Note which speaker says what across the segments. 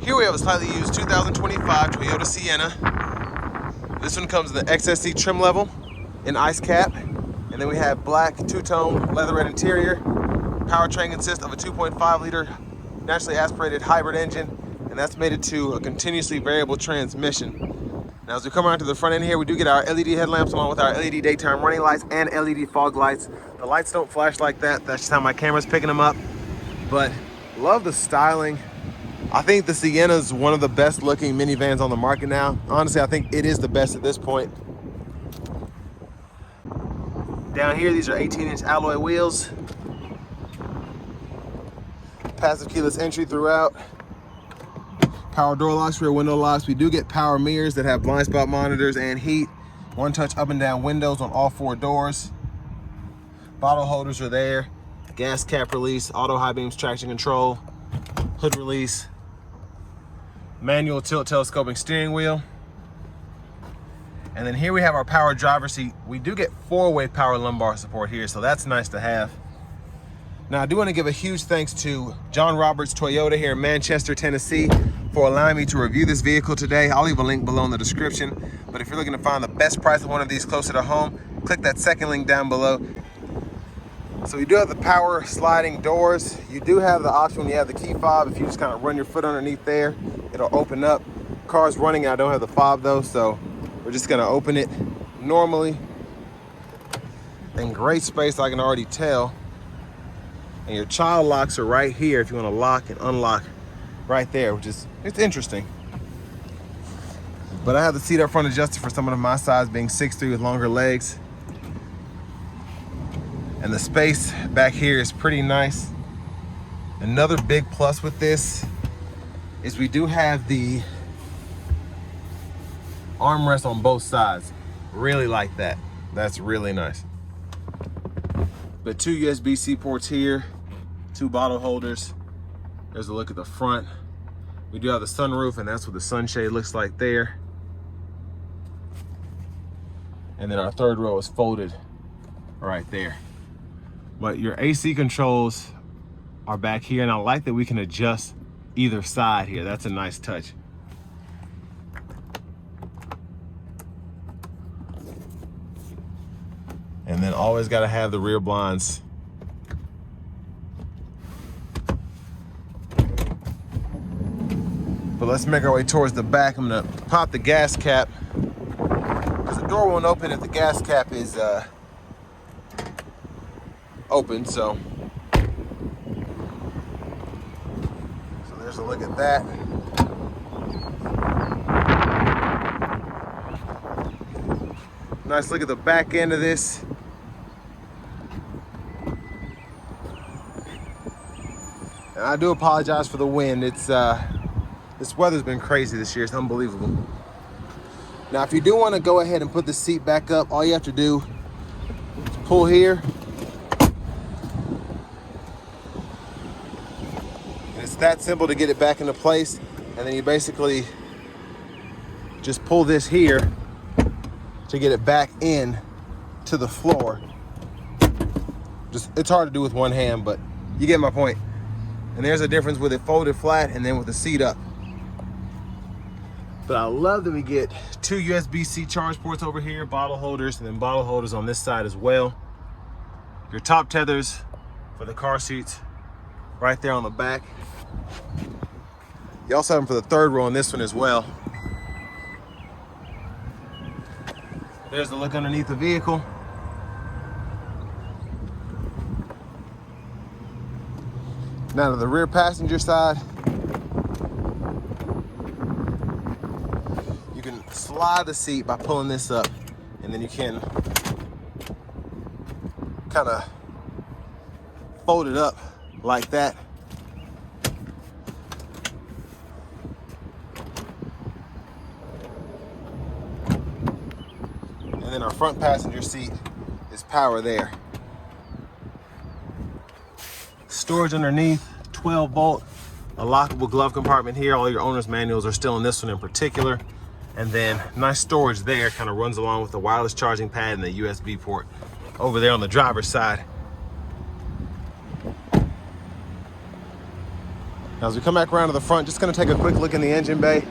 Speaker 1: Here we have a slightly used 2025 Toyota Sienna. This one comes in the XSE trim level in ice cap. And then we have black two-tone leatherette interior. Powertrain consists of a 2.5 liter naturally aspirated hybrid engine, and that's mated to a continuously variable transmission. Now as we come around to the front end here, we do get our LED headlamps along with our LED daytime running lights and LED fog lights. The lights don't flash like that. That's just how my camera's picking them up. But love the styling. I think the Sienna is one of the best looking minivans on the market now. Honestly, I think it is the best at this point. Down here, these are 18-inch alloy wheels. Passive keyless entry throughout. Power door locks, rear window locks. We do get power mirrors that have blind spot monitors and heat. One-touch up and down windows on all four doors. Bottle holders are there. Gas cap release, auto high beams traction control, hood release, manual tilt telescoping steering wheel. And then here we have our power driver seat. We do get 4-way power lumbar support here, so that's nice to have. Now I do want to give a huge thanks to John Roberts Toyota here in Manchester, Tennessee for allowing me to review this vehicle today. I'll leave a link below in the description. But if you're looking to find the best price of one of these closer to home, click that second link down below. So you do have the power sliding doors. You do have the option when you have the key fob, if you just kind of run your foot underneath there, it'll open up. Car's running, I don't have the fob though, so we're just gonna open it normally. And great space, I can already tell. And your child locks are right here if you want to lock and unlock right there, which is, it's interesting. But I have the seat up front adjusted for someone of my size, being 6'3" with longer legs. And the space back here is pretty nice. Another big plus with this is we do have the armrest on both sides. Really like that. That's really nice. But 2 USB-C ports here, 2 bottle holders. There's a look at the front. We do have the sunroof, and that's what the sunshade looks like there. And then our third row is folded right there. But your AC controls are back here, and I like that we can adjust either side here. That's a nice touch. And then always got to have the rear blinds. But let's make our way towards the back. I'm gonna pop the gas cap because the door won't open if the gas cap is open. So there's a look at that. Nice look at the back end of this. And I do apologize for the wind. It's this weather's been crazy this year. It's unbelievable. Now, if you do want to go ahead and put the seat back up, all you have to do is pull here. And it's that simple to get it back into place. And then you basically just pull this here to get it back in to the floor. It's hard to do with one hand, but you get my point. And there's a difference with it folded flat and then with the seat up. But I love that we get 2 USB-C charge ports over here, bottle holders, and then bottle holders on this side as well. Your top tethers for the car seats right there on the back. You also have them for the third row on this one as well. There's the look underneath the vehicle. Now to the rear passenger side. You can slide the seat by pulling this up, and then you can kind of fold it up like that. And then our front passenger seat is power there. Storage underneath, 12 volt, a lockable glove compartment here. All your owner's manuals are still in this one in particular. And then nice storage there, kind of runs along with the wireless charging pad and the USB port over there on the driver's side. Now as we come back around to the front, just gonna take a quick look in the engine bay.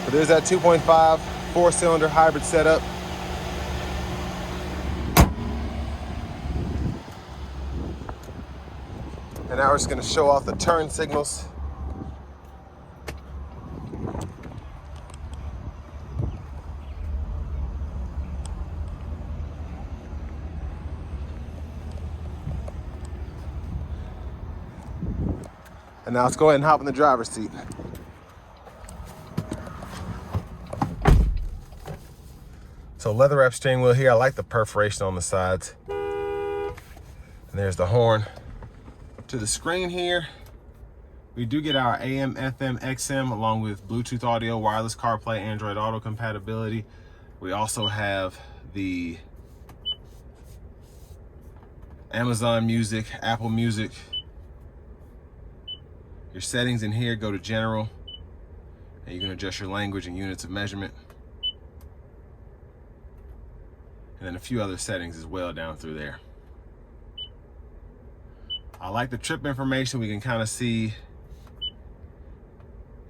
Speaker 1: So there's that 2.5 4-cylinder hybrid setup. And now we're just gonna show off the turn signals. And now let's go ahead and hop in the driver's seat. So leather wrap steering wheel here. I like the perforation on the sides. And there's the horn. To the screen here, we do get our AM, FM, XM along with Bluetooth audio, wireless CarPlay, Android Auto compatibility. We also have the Amazon Music, Apple Music. Your settings in here, go to general, and you can adjust your language and units of measurement. And then a few other settings as well down through there. I like the trip information. We can kind of see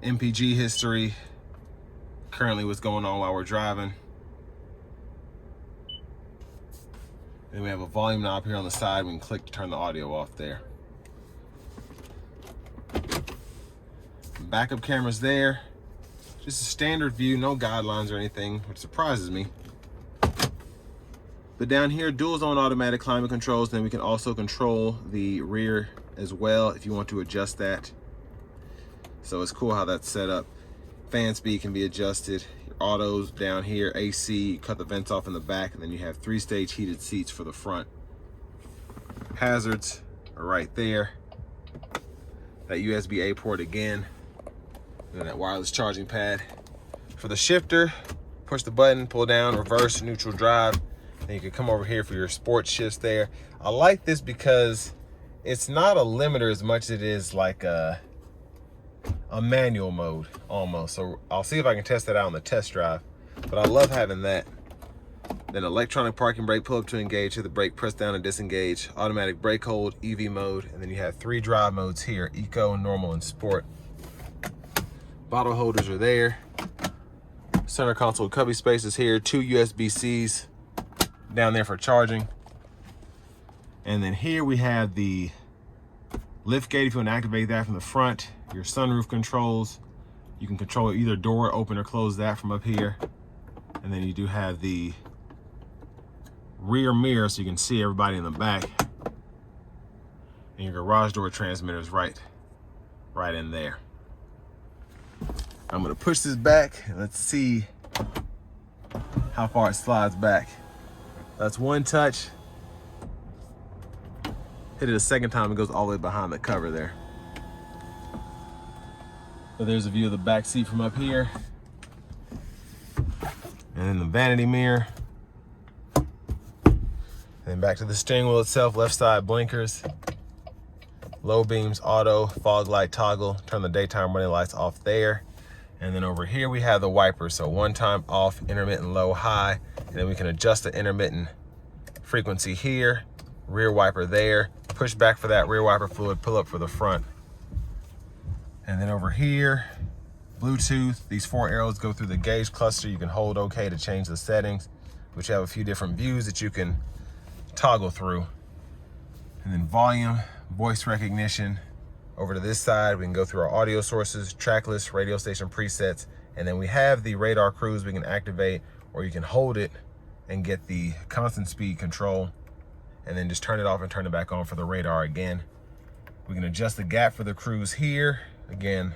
Speaker 1: MPG history, currently what's going on while we're driving. Then we have a volume knob here on the side. We can click to turn the audio off there. Backup cameras there. Just a standard view, no guidelines or anything, which surprises me. But down here, dual zone automatic climate controls. Then we can also control the rear as well if you want to adjust that. So it's cool how that's set up. Fan speed can be adjusted. Your autos down here, AC, you cut the vents off in the back, and then you have 3-stage heated seats for the front. Hazards are right there. That USB-A port again. And that wireless charging pad. For the shifter, push the button, pull down, reverse, neutral drive. Then you can come over here for your sports shifts there. I like this because it's not a limiter as much as it is like a manual mode almost. So I'll see if I can test that out on the test drive. But I love having that. Then electronic parking brake, pull up to engage, hit the brake, press down and disengage. Automatic brake hold, EV mode. And then you have 3 drive modes here, Eco, Normal, and Sport. Bottle holders are there. Center console cubby spaces here, 2 USB-Cs down there for charging. And then here we have the lift gate if you want to activate that from the front. Your sunroof controls. You can control either door, open or close that from up here. And then you do have the rear mirror so you can see everybody in the back. And your garage door transmitter is right in there. I'm gonna push this back and let's see how far it slides back. That's one touch. Hit it a second time, it goes all the way behind the cover there. So there's a view of the back seat from up here. And then the vanity mirror. And then back to the steering wheel itself, left side blinkers. Low beams, auto, fog light toggle, turn the daytime running lights off there. And then over here we have the wipers. So one time off, intermittent low, high. And then we can adjust the intermittent frequency here. Rear wiper there. Push back for that rear wiper fluid, pull up for the front. And then over here, Bluetooth. These 4 arrows go through the gauge cluster. You can hold OK to change the settings, which have a few different views that you can toggle through. And then volume, voice recognition. Over to this side, we can go through our audio sources, track list, radio station presets, and then we have the radar cruise we can activate, or you can hold it and get the constant speed control, and then just turn it off and turn it back on for the radar again. We can adjust the gap for the cruise here. Again,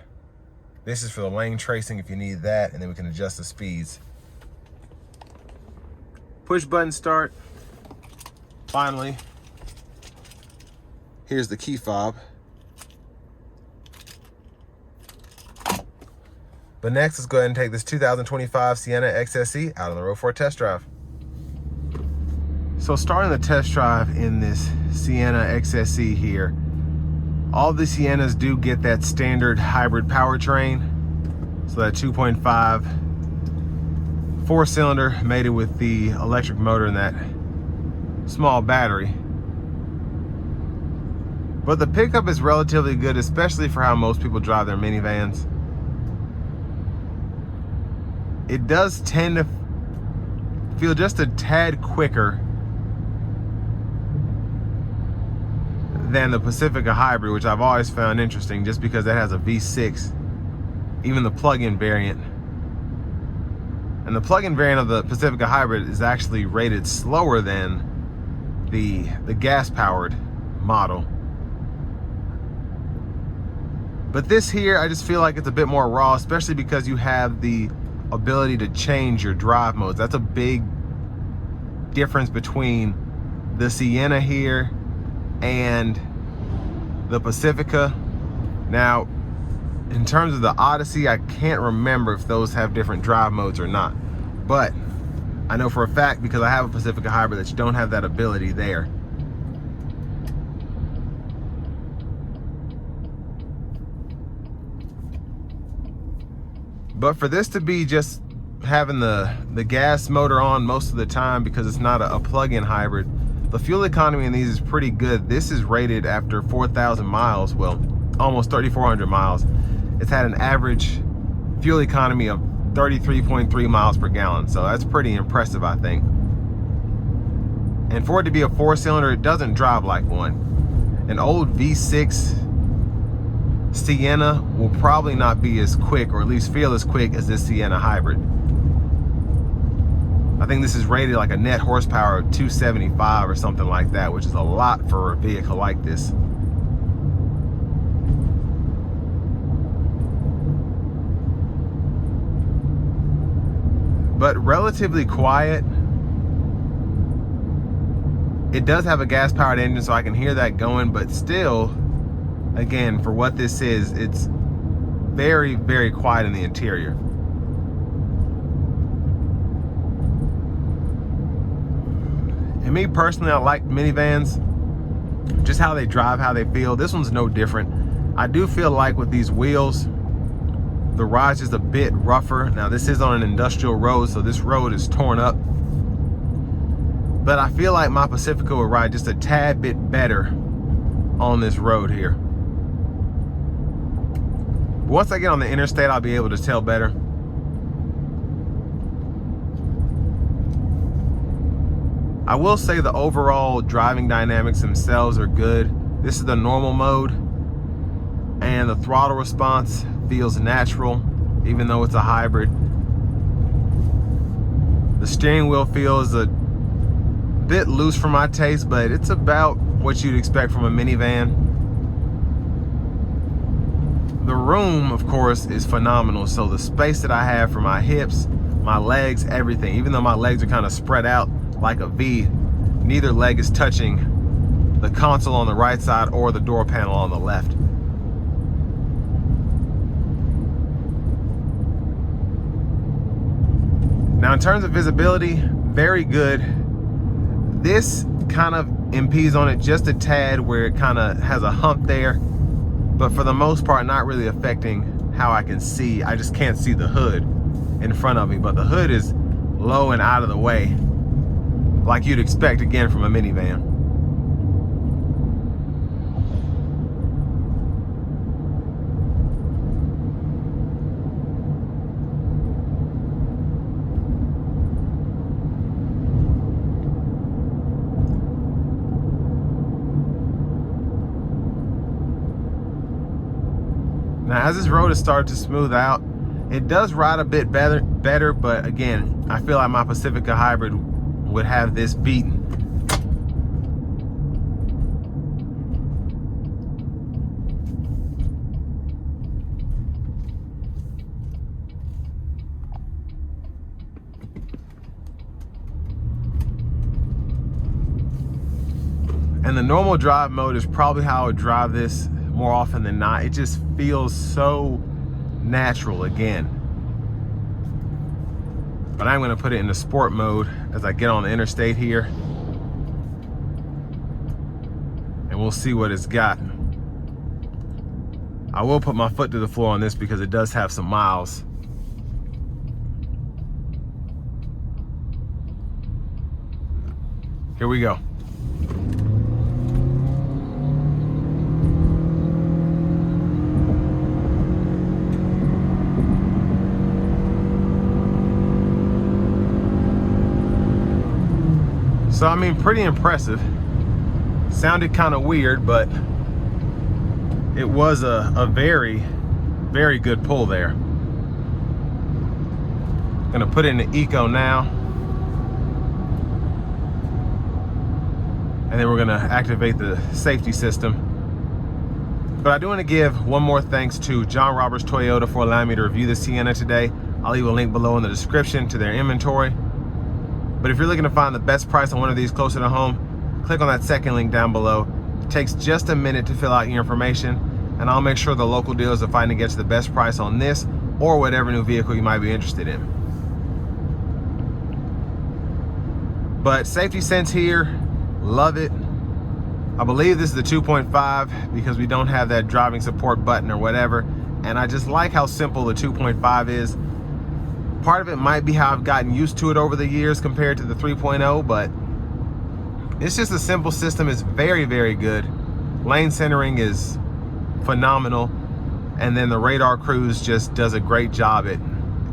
Speaker 1: this is for the lane tracing if you need that, and then we can adjust the speeds. Push button start. Finally, here's the key fob. But next, let's go ahead and take this 2025 Sienna XSE out on the road for a test drive. So starting the test drive in this Sienna XSE here, all the Siennas do get that standard hybrid powertrain. So that 2.5 4-cylinder mated with the electric motor and that small battery. But the pickup is relatively good, especially for how most people drive their minivans. It does tend to feel just a tad quicker than the Pacifica Hybrid, which I've always found interesting just because that has a V6, even the plug-in variant. And the plug-in variant of the Pacifica Hybrid is actually rated slower than the gas-powered model. But this here, I just feel like it's a bit more raw, especially because you have the ability to change your drive modes. That's a big difference between the Sienna here and the Pacifica. Now, in terms of the Odyssey, I can't remember if those have different drive modes or not. But I know for a fact, because I have a Pacifica Hybrid, that you don't have that ability there. But for this to be just having the gas motor on most of the time, because it's not a plug-in hybrid, the fuel economy in these is pretty good. This is rated after 4,000 miles, well, almost 3,400 miles. It's had an average fuel economy of 33.3 miles per gallon. So that's pretty impressive, I think. And for it to be a 4-cylinder, it doesn't drive like one. An old V6 Sienna will probably not be as quick, or at least feel as quick as this Sienna hybrid. I think this is rated like a net horsepower of 275 or something like that, which is a lot for a vehicle like this. But relatively quiet. It does have a gas-powered engine, so I can hear that going, but still, again, for what this is, it's very, very quiet in the interior. And me personally, I like minivans, just how they drive, how they feel. This one's no different. I do feel like with these wheels, the ride's just a bit rougher. Now, this is on an industrial road, so this road is torn up. But I feel like my Pacifica will ride just a tad bit better on this road here. Once I get on the interstate, I'll be able to tell better. I will say the overall driving dynamics themselves are good. This is the normal mode, and the throttle response feels natural, even though it's a hybrid. The steering wheel feels a bit loose for my taste, but it's about what you'd expect from a minivan. The room, of course, is phenomenal. So the space that I have for my hips, my legs, everything, even though my legs are kind of spread out like a V, neither leg is touching the console on the right side or the door panel on the left. Now, in terms of visibility, very good. This kind of impedes on it just a tad, where it kind of has a hump there, but for the most part, not really affecting how I can see. I just can't see the hood in front of me, but the hood is low and out of the way, like you'd expect, again, from a minivan. Now, as this road has started to smooth out, it does ride a bit better, but again, I feel like my Pacifica Hybrid would have this beaten. And the normal drive mode is probably how I would drive this more often than not. It just feels so natural again. But I'm gonna put it in the sport mode as I get on the interstate here, and we'll see what it's got. I will put my foot to the floor on this because it does have some miles. Here we go. So I mean, pretty impressive. Sounded kind of weird, but it was a very, very good pull there. Gonna put it in the eco now. And then we're gonna activate the safety system. But I do want to give one more thanks to John Roberts Toyota for allowing me to review the Sienna today. I'll leave a link below in the description to their inventory. But if you're looking to find the best price on one of these closer to home, click on that second link down below. It takes just a minute to fill out your information, and I'll make sure the local dealers are fighting to get you the best price on this or whatever new vehicle you might be interested in. But safety sense here, love it. I believe this is the 2.5 because we don't have that driving support button or whatever. And I just like how simple the 2.5 is. Part of it might be how I've gotten used to it over the years compared to the 3.0, but it's just a simple system. It's very, very good. Lane centering is phenomenal. And then the radar cruise just does a great job at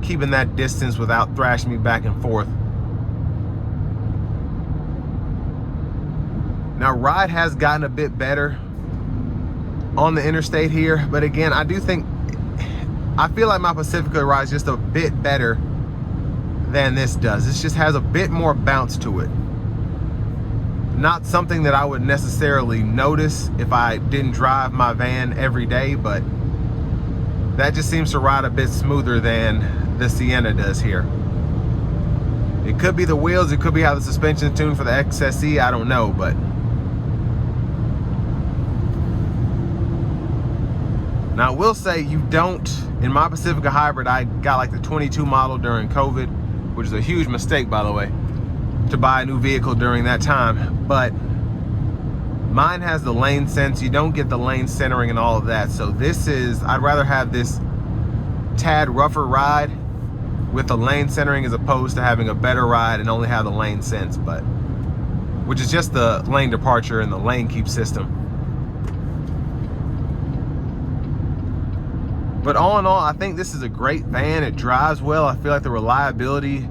Speaker 1: keeping that distance without thrashing me back and forth. Now, ride has gotten a bit better on the interstate here, but again, I feel like my Pacifica rides just a bit better than this does. This just has a bit more bounce to it. Not something that I would necessarily notice if I didn't drive my van every day, but that just seems to ride a bit smoother than the Sienna does here. It could be the wheels, it could be how the suspension's tuned for the XSE, I don't know, but now, I will say you don't, in my Pacifica Hybrid, I got like the 22 model during COVID, which is a huge mistake, by the way, to buy a new vehicle during that time. But mine has the lane sense. You don't get the lane centering and all of that. So this is, I'd rather have this tad rougher ride with the lane centering as opposed to having a better ride and only have the lane sense, but which is just the lane departure and the lane keep system. But all in all, I think this is a great van. It drives well. I feel like the reliability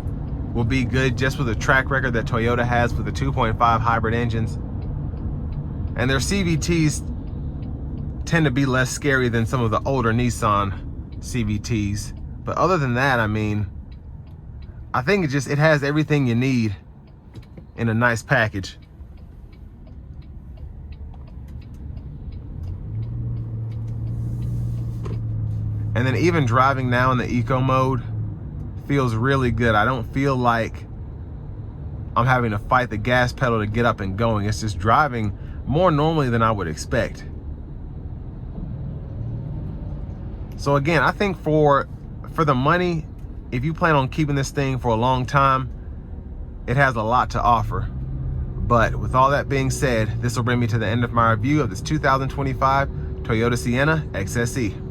Speaker 1: will be good just with the track record that Toyota has with the 2.5 hybrid engines. And their CVTs tend to be less scary than some of the older Nissan CVTs. But other than that, I mean, I think it has everything you need in a nice package. And then even driving now in the eco mode feels really good. I don't feel like I'm having to fight the gas pedal to get up and going. It's just driving more normally than I would expect. So again, I think for the money, if you plan on keeping this thing for a long time, it has a lot to offer. But with all that being said, this will bring me to the end of my review of this 2025 Toyota Sienna XSE.